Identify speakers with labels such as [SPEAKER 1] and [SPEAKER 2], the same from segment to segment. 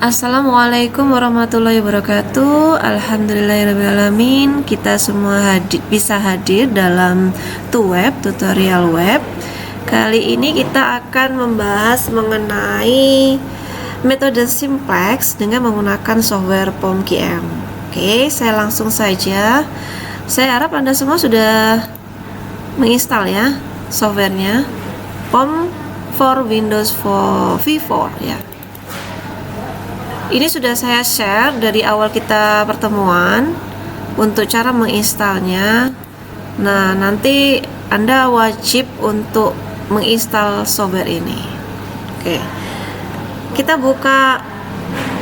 [SPEAKER 1] Assalamualaikum warahmatullahi wabarakatuh. Alhamdulillahirrahmanirrahim. Kita semua bisa hadir dalam tutorial web. Kali ini kita akan membahas mengenai metode simplex dengan menggunakan software POM-QM. Oke, saya langsung saja. Saya harap Anda semua sudah menginstal ya softwarenya POM for Windows V4 ya. Ini sudah saya share dari awal kita pertemuan untuk cara menginstalnya. Nah, nanti Anda wajib untuk menginstal software ini. Oke, kita buka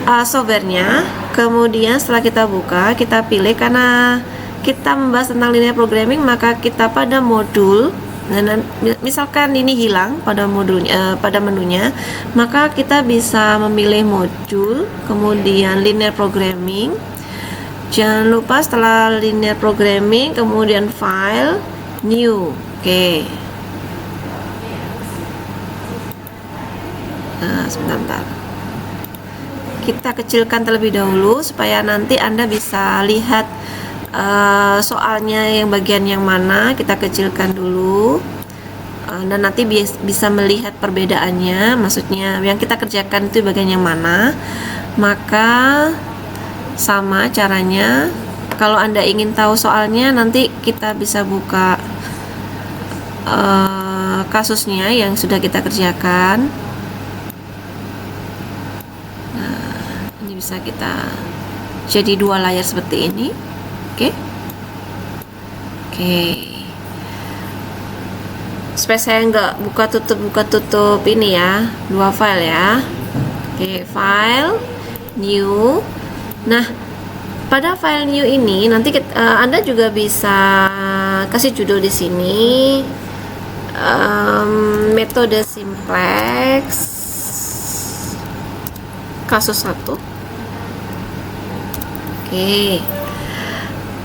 [SPEAKER 1] softwarenya. Kemudian setelah kita buka, kita pilih, karena kita membahas tentang linear programming, maka kita pada modul. Nah, misalkan ini hilang pada modulnya, pada menunya, maka kita bisa memilih modul, kemudian linear programming. Jangan lupa setelah linear programming, kemudian file, new. Oke. Nah, sebentar. Kita kecilkan terlebih dahulu supaya nanti Anda bisa lihat soalnya yang bagian yang mana. Kita kecilkan dulu dan nanti bisa melihat perbedaannya, maksudnya yang kita kerjakan itu bagian yang mana. Maka sama caranya, kalau Anda ingin tahu soalnya, nanti kita bisa buka kasusnya yang sudah kita kerjakan. Nah, ini bisa kita jadi dua layar seperti ini. Oke. Supaya saya nggak buka tutup ini ya, dua file ya. Oke, file, new. Nah, pada file new ini nanti Anda juga bisa kasih judul di sini, metode simplex kasus 1. Oke.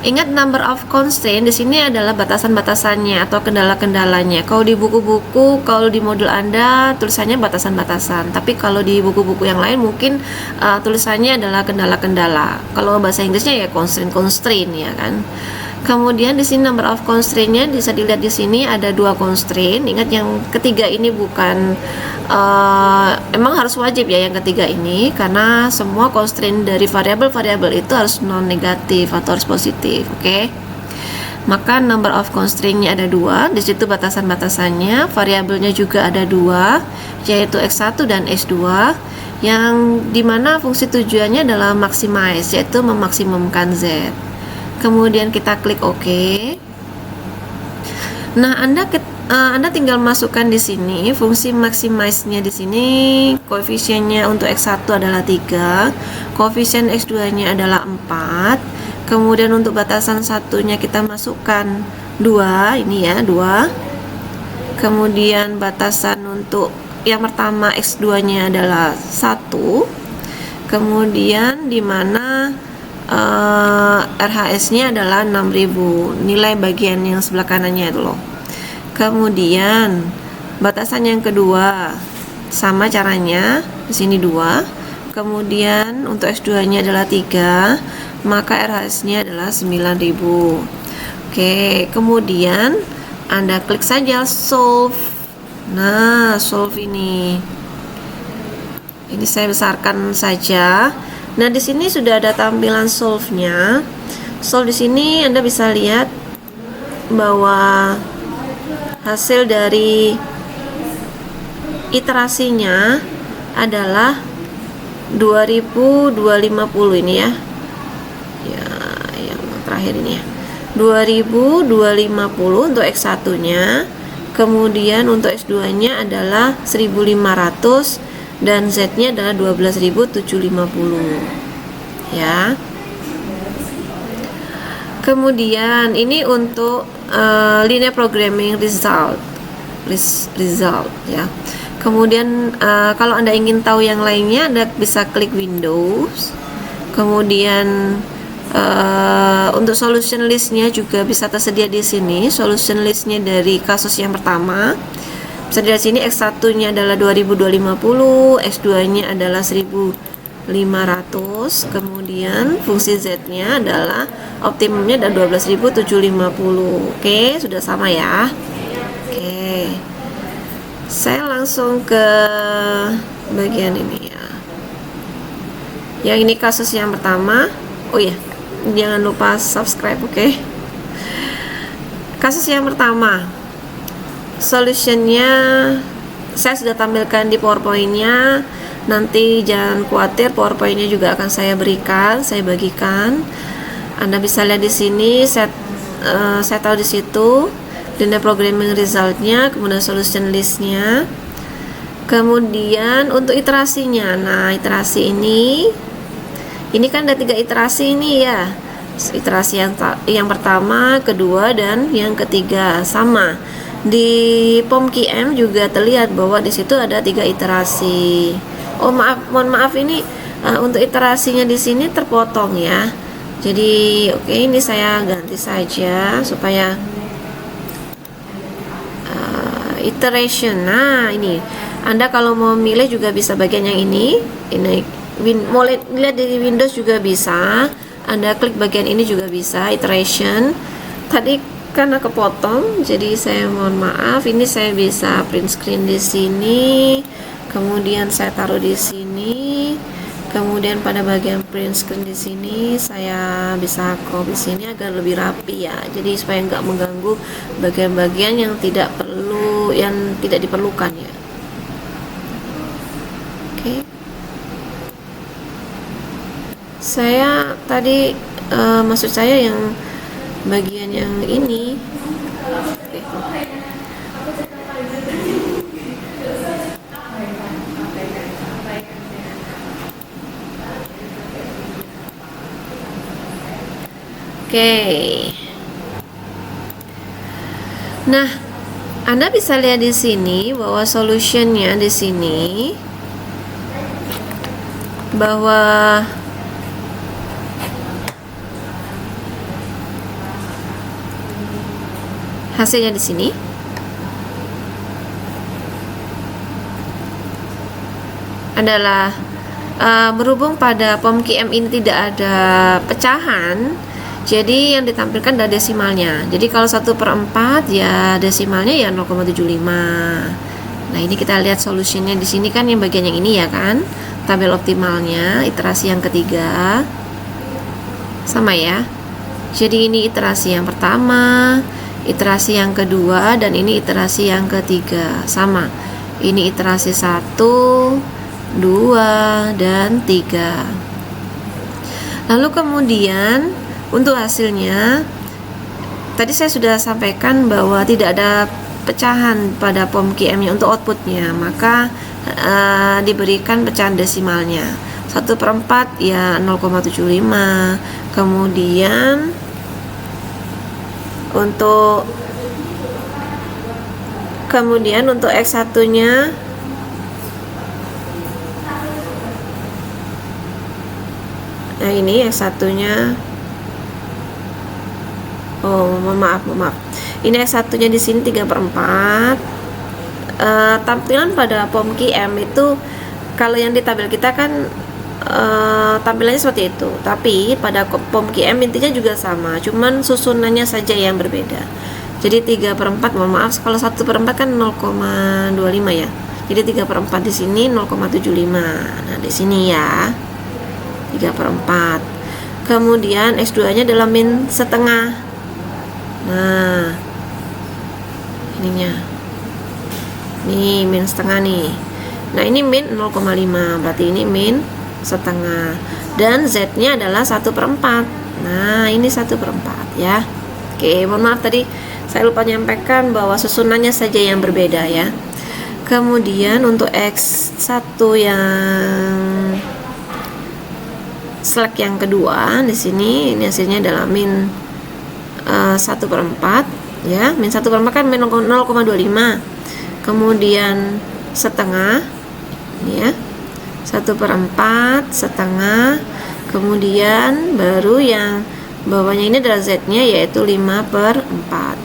[SPEAKER 1] Ingat, number of constraint di sini adalah batasan-batasannya atau kendala-kendalanya. Kalau di buku-buku, kalau di modul Anda tulisannya batasan-batasan, tapi kalau di buku-buku yang lain mungkin tulisannya adalah kendala-kendala. Kalau bahasa Inggrisnya ya constraint ya kan. Kemudian di sini number of constraint-nya bisa dilihat di sini ada 2 constraint. Ingat, yang ketiga ini bukan emang harus wajib ya yang ketiga ini, karena semua constraint dari variabel-variabel itu harus non negatif atau harus positif. Oke. Maka number of constraint-nya ada 2, di situ batasan-batasannya. Variabelnya juga ada 2, yaitu x1 dan x2, yang dimana fungsi tujuannya adalah maximize, yaitu memaksimumkan z. Kemudian kita klik OK. Nah, Anda tinggal masukkan di sini fungsi maximize-nya. Di sini koefisiennya untuk x1 adalah 3, koefisien x2-nya adalah 4. Kemudian untuk batasan satunya kita masukkan 2, ini ya, 2. Kemudian batasan untuk yang pertama x2-nya adalah 1. Kemudian di mana RHS-nya adalah 6000, nilai bagian yang sebelah kanannya itu loh. Kemudian batasan yang kedua sama caranya, di sini 2. Kemudian untuk X2-nya adalah 3, maka RHS-nya adalah 9000. Oke, kemudian Anda klik saja solve. Nah, solve ini saya besarkan saja. Nah, di sini sudah ada tampilan solve-nya. Solve di sini Anda bisa lihat bahwa hasil dari iterasinya adalah 2250 ini ya. Ya, yang terakhir ini ya. 2250 untuk X1-nya. Kemudian untuk X2-nya adalah 1500 dan Z-nya adalah 12.750 ya. Kemudian ini untuk linear programming result ya. Kemudian kalau Anda ingin tahu yang lainnya, Anda bisa klik Windows. Kemudian untuk solution listnya juga bisa tersedia di sini. Solution listnya dari kasus yang pertama. Bisa dilihat sini, X1-nya adalah 2250, X2-nya adalah 1500, 500, kemudian fungsi Z-nya adalah optimumnya ada 12.750. Oke, sudah sama ya. Oke, saya langsung ke bagian ini ya. Yang ini kasus yang pertama. Oh ya, jangan lupa subscribe, oke? Kasus yang pertama, solutionnya saya sudah tampilkan di PowerPoint-nya. Nanti jangan khawatir, PowerPoint-nya juga akan saya berikan, saya bagikan. Anda bisa lihat di sini, saya tahu di situ linear programming result-nya, kemudian solution list-nya. Kemudian untuk iterasinya, nah iterasi ini kan ada 3 iterasi ini ya. Iterasi yang pertama, kedua, dan yang ketiga. Sama di POMQM juga terlihat bahwa di situ ada 3 iterasi. Oh mohon maaf ini untuk iterasinya di sini terpotong ya. Jadi oke, ini saya ganti saja supaya iteration. Nah ini Anda kalau mau milih juga bisa bagian yang ini mau lihat di Windows juga bisa. Anda klik bagian ini juga bisa, iteration. Tadi karena kepotong, jadi saya mohon maaf. Ini saya bisa print screen di sini, kemudian saya taruh di sini, kemudian pada bagian print screen di sini saya bisa crop di sini agar lebih rapi ya. Jadi supaya nggak mengganggu bagian-bagian yang tidak diperlukan ya. Oke. Saya tadi maksud saya yang bagian yang ini. Oke. Nah, Anda bisa lihat di sini bahwa solutionnya di sini bahwa hasilnya di sini adalah berhubung pada POMQM ini tidak ada pecahan, jadi yang ditampilkan adalah desimalnya. Jadi kalau 1/4 ya desimalnya ya 0,75. Nah ini kita lihat solutionnya di sini kan yang bagian yang ini ya kan, tabel optimalnya iterasi yang ketiga sama ya. Jadi ini iterasi yang pertama, iterasi yang kedua, dan ini iterasi yang ketiga sama. Ini iterasi 1, 2, dan 3. Lalu kemudian untuk hasilnya tadi saya sudah sampaikan bahwa tidak ada pecahan pada POMQM-nya untuk outputnya, maka diberikan pecahan desimalnya 1/4 ya 0,75. Kemudian untuk X1 nya nah ini X1 nya mohon maaf ini X1 nya di sini 3/4. Tampilan pada POMQM itu kalau yang di tabel kita kan tampilannya seperti itu, tapi pada POMQM intinya juga sama, cuman susunannya saja yang berbeda. Jadi 3/4, mohon maaf kalau 1/4 kan 0,25 ya, jadi 3/4 di sini 0,75. Nah di sini ya 3/4. Kemudian X2 nya adalah min setengah. Nah ininya nih min setengah nih. Nah ini min 0,5, berarti ini min setengah, dan Z nya adalah 1/4. Nah ini 1/4 ya. Oke, mohon maaf tadi saya lupa menyampaikan bahwa susunannya saja yang berbeda ya. Kemudian untuk X1 yang select yang kedua di sini, ini hasilnya adalah min 1/4 ya. Min 1/4 kan min 0,25. Kemudian setengah ini ya, 1/4 setengah. Kemudian baru yang bawahnya ini adalah Z nya yaitu 5/4.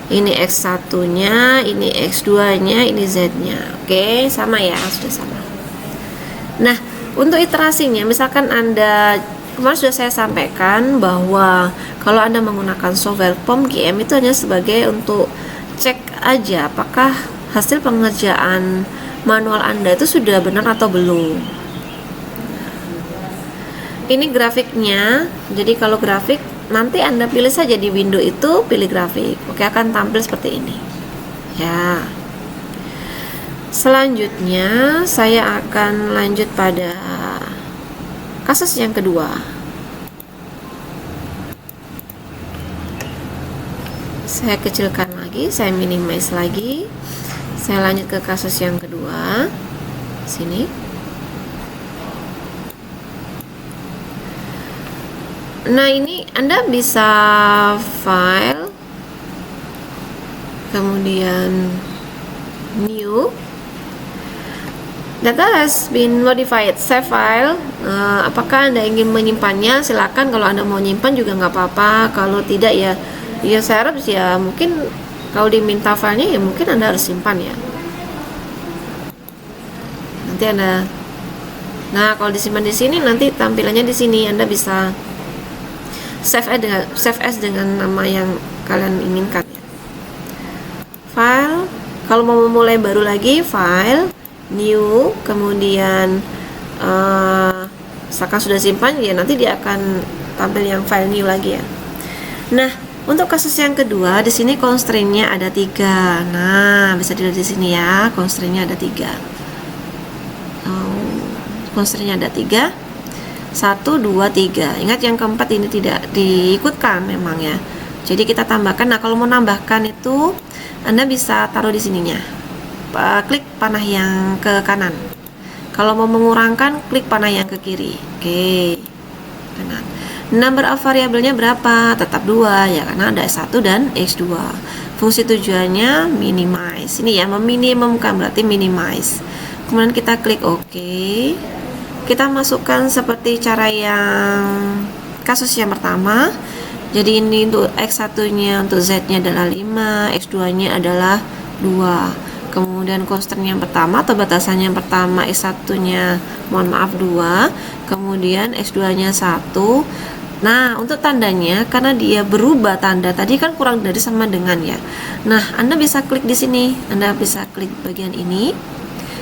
[SPEAKER 1] Ini X1 nya, ini X2 nya, ini Z nya. Oke, sama ya, sudah sama. Nah Untuk iterasinya, misalkan Anda, kemarin sudah saya sampaikan bahwa kalau Anda menggunakan software POM-GM itu hanya sebagai untuk cek aja apakah hasil pengerjaan manual Anda itu sudah benar atau belum. Ini grafiknya, jadi kalau grafik nanti Anda pilih saja di window itu, pilih grafik. Oke, akan tampil seperti ini. Ya. Selanjutnya saya akan lanjut pada kasus yang kedua. Saya kecilkan lagi, saya minimize lagi. Saya lanjut ke kasus yang kedua. Sini. Nah, ini Anda bisa file, kemudian new. Data has been modified. Save file. Apakah Anda ingin menyimpannya? Silakan. Kalau Anda mau nyimpan juga nggak apa-apa. Kalau tidak ya saya harap ya mungkin kalau diminta filenya ya mungkin Anda harus simpan ya. Nanti Anda. Nah, kalau disimpan di sini nanti tampilannya di sini. Anda bisa save as dengan nama yang kalian inginkan. File. Kalau mau memulai baru lagi, file, new, kemudian misalkan sudah simpan ya nanti dia akan tampil yang file new lagi ya. Nah, untuk kasus yang kedua di sini constraint-nya ada 3. Nah, bisa dilihat di sini ya, constraint-nya ada 3. Constraint-nya ada 3. 1, 2, 3. Ingat yang keempat ini tidak diikutkan memang ya. Jadi kita tambahkan. Nah, kalau mau nambahkan itu Anda bisa taruh di sininya. Klik panah yang ke kanan. Kalau mau mengurangkan, klik panah yang ke kiri. Oke. Kanan. Number of variabelnya berapa? Tetap 2 ya, karena ada S1 dan X2. Fungsi tujuannya minimize. Ini ya, meminimumkan berarti minimize. Kemudian kita klik OK. Kita masukkan seperti cara yang kasus yang pertama. Jadi ini untuk X1-nya, untuk Z-nya adalah 5, X2-nya adalah 2. Kemudian constraint yang pertama atau batasan yang pertama X1-nya, mohon maaf 2, kemudian X2-nya 1. Nah, untuk tandanya karena dia berubah tanda, tadi kan kurang dari sama dengan ya. Nah, Anda bisa klik di sini, Anda bisa klik bagian ini.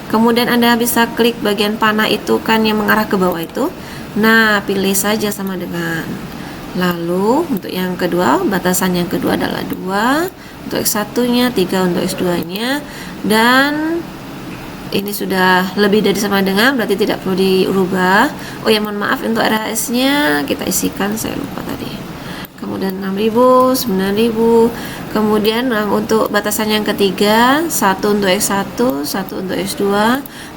[SPEAKER 1] Kemudian Anda bisa klik bagian panah itu kan yang mengarah ke bawah itu. Nah, pilih saja sama dengan. Lalu untuk yang kedua, batasan yang kedua adalah 2 untuk X1-nya, 3 untuk X2-nya, dan ini sudah lebih dari sama dengan, berarti tidak perlu dirubah. Oh ya, mohon maaf untuk RHS-nya kita isikan, saya lupa tadi. Kemudian 6.000, 9.000. Kemudian untuk batasan yang ketiga, 1 untuk X1, 1 untuk X2,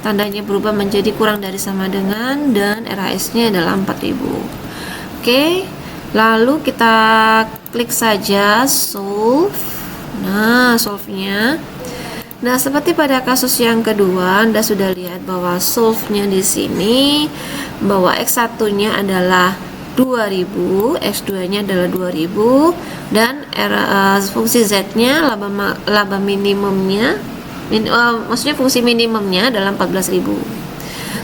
[SPEAKER 1] tandanya berubah menjadi kurang dari sama dengan, dan RHS-nya adalah 4.000. Oke. Lalu kita klik saja solve. Nah, solve-nya. Nah, seperti pada kasus yang kedua, Anda sudah lihat bahwa solve-nya di sini bahwa X1-nya adalah 2000, X2-nya adalah 2000, dan fungsi Z-nya laba minimumnya maksudnya fungsi minimumnya adalah 14.000.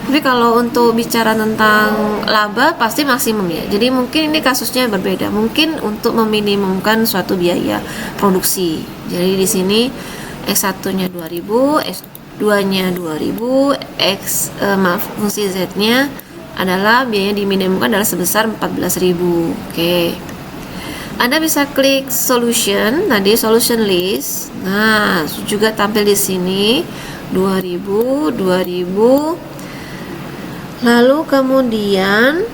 [SPEAKER 1] Tapi kalau untuk bicara tentang laba pasti maksimum ya. Jadi mungkin ini kasusnya berbeda. Mungkin untuk meminimumkan suatu biaya produksi. Jadi di sini X1-nya 2000, X2-nya 2000, fungsi Z-nya adalah biaya diminimumkan adalah sebesar 14.000. Oke. Anda bisa klik solution, tadi solution list. Nah, juga tampil di sini 2000, 2000. Lalu kemudian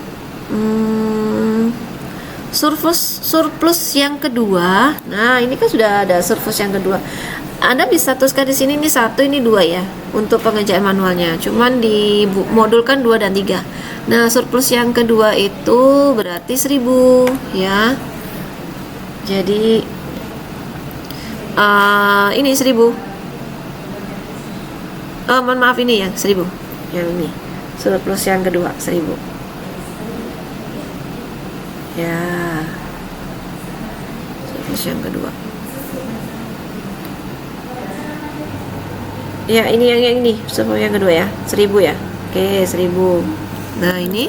[SPEAKER 1] surplus yang kedua. Nah, ini kan sudah ada surplus yang kedua. Anda bisa tuliskan di sini ini 1, ini 2 ya untuk pengerjaan manualnya. Cuman dimodulkan 2 dan 3. Nah, surplus yang kedua itu berarti 1.000 ya. Jadi ini 1.000. Mohon maaf, ini ya 1.000. Yang ini. Surplus yang kedua 1.000 ya, surplus yang kedua ya, ini yang ini surplus yang kedua ya 1.000 ya. Oke, 1.000. Nah, ini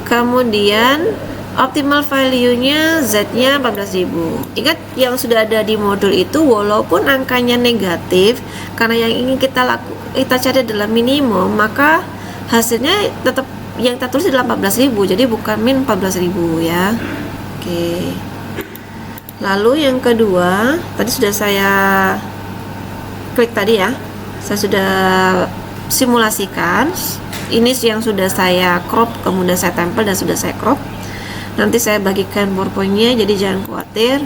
[SPEAKER 1] kemudian optimal value-nya Z-nya 14.000. Ingat yang sudah ada di modul itu, walaupun angkanya negatif, karena yang ingin kita cari adalah minimum, maka hasilnya tetap yang kita tulis adalah 14.000, jadi bukan min 14.000 ya. Oke. Lalu yang kedua, tadi sudah saya klik tadi ya. Saya sudah simulasikan. Ini yang sudah saya crop, kemudian saya tempel dan sudah saya crop. Nanti saya bagikan PowerPoint-nya, jadi jangan khawatir.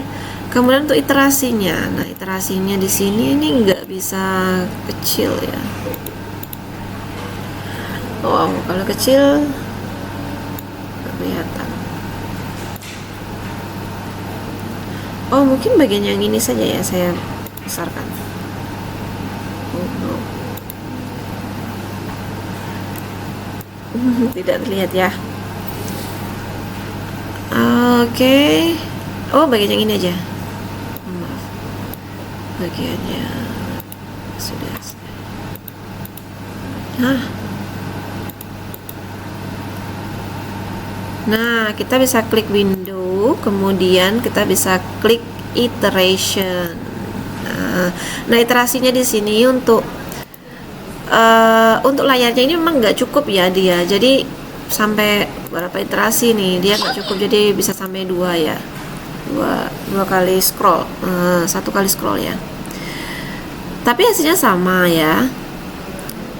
[SPEAKER 1] Kemudian untuk iterasinya, nah iterasinya di sini ini nggak bisa kecil ya. Oh, kalau kecil nggak kelihatan. Oh, mungkin bagian yang ini saja ya saya besarkan. Oh, no. Tidak terlihat ya. Oke. Oh, bagian yang ini aja. Maaf. Bagiannya sudah. Nah, kita bisa klik window, kemudian kita bisa klik iteration. Nah, iterasinya di sini untuk layarnya ini memang nggak cukup ya dia. Jadi sampai berapa iterasi nih? Dia nggak cukup, jadi bisa sampai 2 ya. Dua kali scroll, 1 kali scroll ya. Tapi hasilnya sama ya.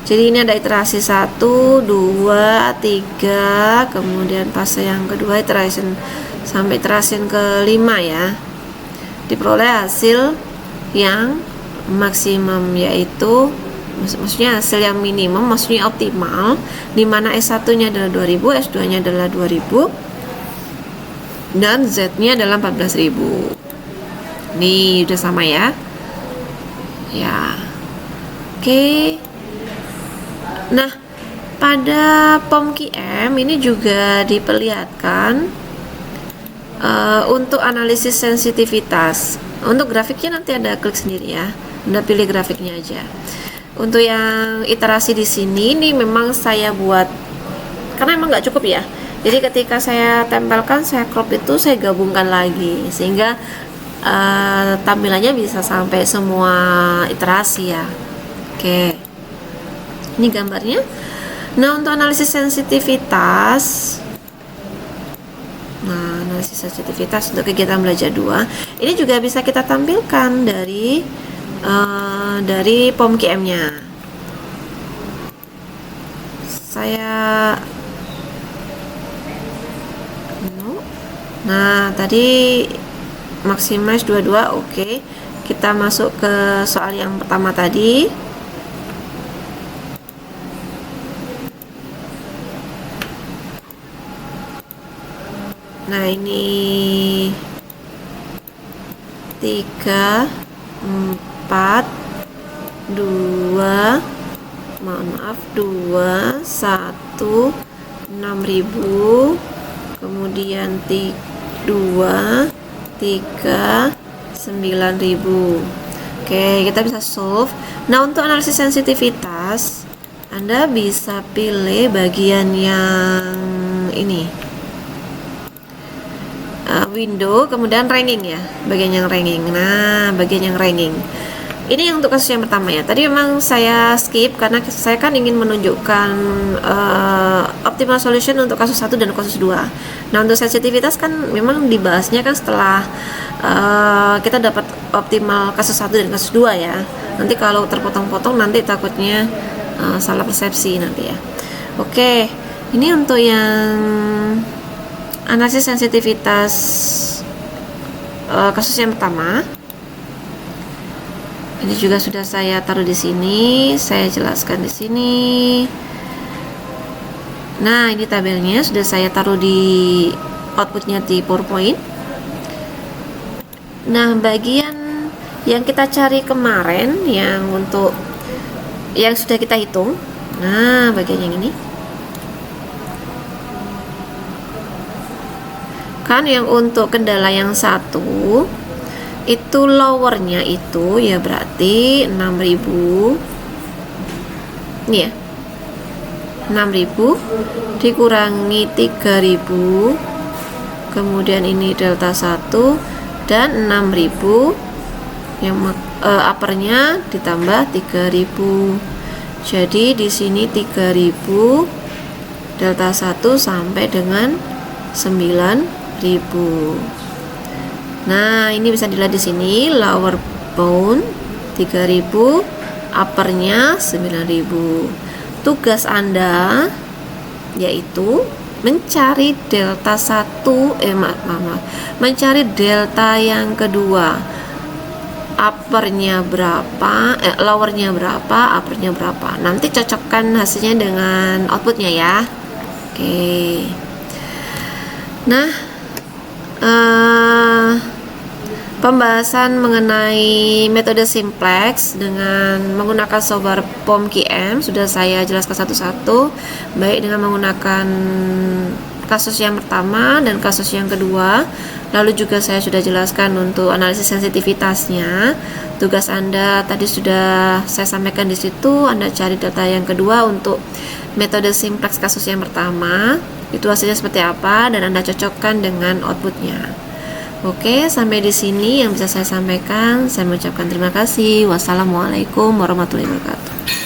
[SPEAKER 1] Jadi ini ada iterasi 1, 2, 3, kemudian fase yang kedua iteration sampai iterasi yang kelima ya. Diperoleh hasil yang maksimum, yaitu maksudnya hasil yang minimum, maksudnya optimal, dimana S1 nya adalah 2000, S2 nya adalah 2000, dan Z nya adalah 14.000. Nih udah sama ya. Ya, oke. Nah, pada POMQM ini juga diperlihatkan untuk analisis sensitivitas. Untuk grafiknya nanti ada klik sendiri ya. Anda pilih grafiknya aja. Untuk yang iterasi di sini ini memang saya buat karena emang nggak cukup ya. Jadi ketika saya tempelkan, saya crop itu saya gabungkan lagi sehingga tampilannya bisa sampai semua iterasi ya. Oke. Ini gambarnya. Nah, untuk analisis sensitivitas, untuk kegiatan belajar 2, ini juga bisa kita tampilkan dari POMQM-nya. Nah, tadi maximize 22, oke. Kita masuk ke soal yang pertama tadi. Nah, ini 3, 4, 2, 2, 1, 6.000, kemudian 2, 3, 9.000. Oke, kita bisa solve. Nah, untuk analisis sensitivitas, Anda bisa pilih bagian yang ini. Window, kemudian ranking ya, bagian yang ranking. Nah, bagian yang ranking ini yang untuk kasus yang pertama ya. Tadi memang saya skip karena saya kan ingin menunjukkan optimal solution untuk kasus 1 dan kasus 2. Nah, untuk sensitivitas kan memang dibahasnya kan setelah kita dapat optimal kasus 1 dan kasus 2 ya. Nanti kalau terpotong-potong nanti takutnya salah persepsi nanti ya. Oke, ini untuk yang analisis sensitivitas kasus yang pertama. Ini juga sudah saya taruh di sini, saya jelaskan di sini. Nah, ini tabelnya sudah saya taruh di outputnya di PowerPoint. Nah, bagian yang kita cari kemarin yang untuk yang sudah kita hitung. Nah, bagian yang ini. Kan yang untuk kendala yang 1 itu lowernya itu ya berarti 6.000 ini ya. 6.000 dikurangi 3.000, kemudian ini delta 1 dan 6.000 yang uppernya ditambah 3.000. Jadi di sini 3.000 delta 1 sampai dengan 9.000. Nah, ini bisa dilihat di sini lower bound 3.000, uppernya 9.000. Tugas Anda yaitu mencari delta 1 mencari delta yang kedua. Uppernya berapa, lowernya berapa, uppernya berapa. Nanti cocokkan hasilnya dengan outputnya ya. Oke. Nah, pembahasan mengenai metode simplex dengan menggunakan software POM-QM sudah saya jelaskan satu-satu, baik dengan menggunakan kasus yang pertama dan kasus yang kedua. Lalu juga saya sudah jelaskan untuk analisis sensitivitasnya. Tugas Anda tadi sudah saya sampaikan di situ. Anda cari data yang kedua untuk metode simplex kasus yang pertama. Itu hasilnya seperti apa dan Anda cocokkan dengan outputnya. Oke, sampai di sini yang bisa saya sampaikan. Saya mengucapkan terima kasih. Wassalamualaikum warahmatullahi wabarakatuh.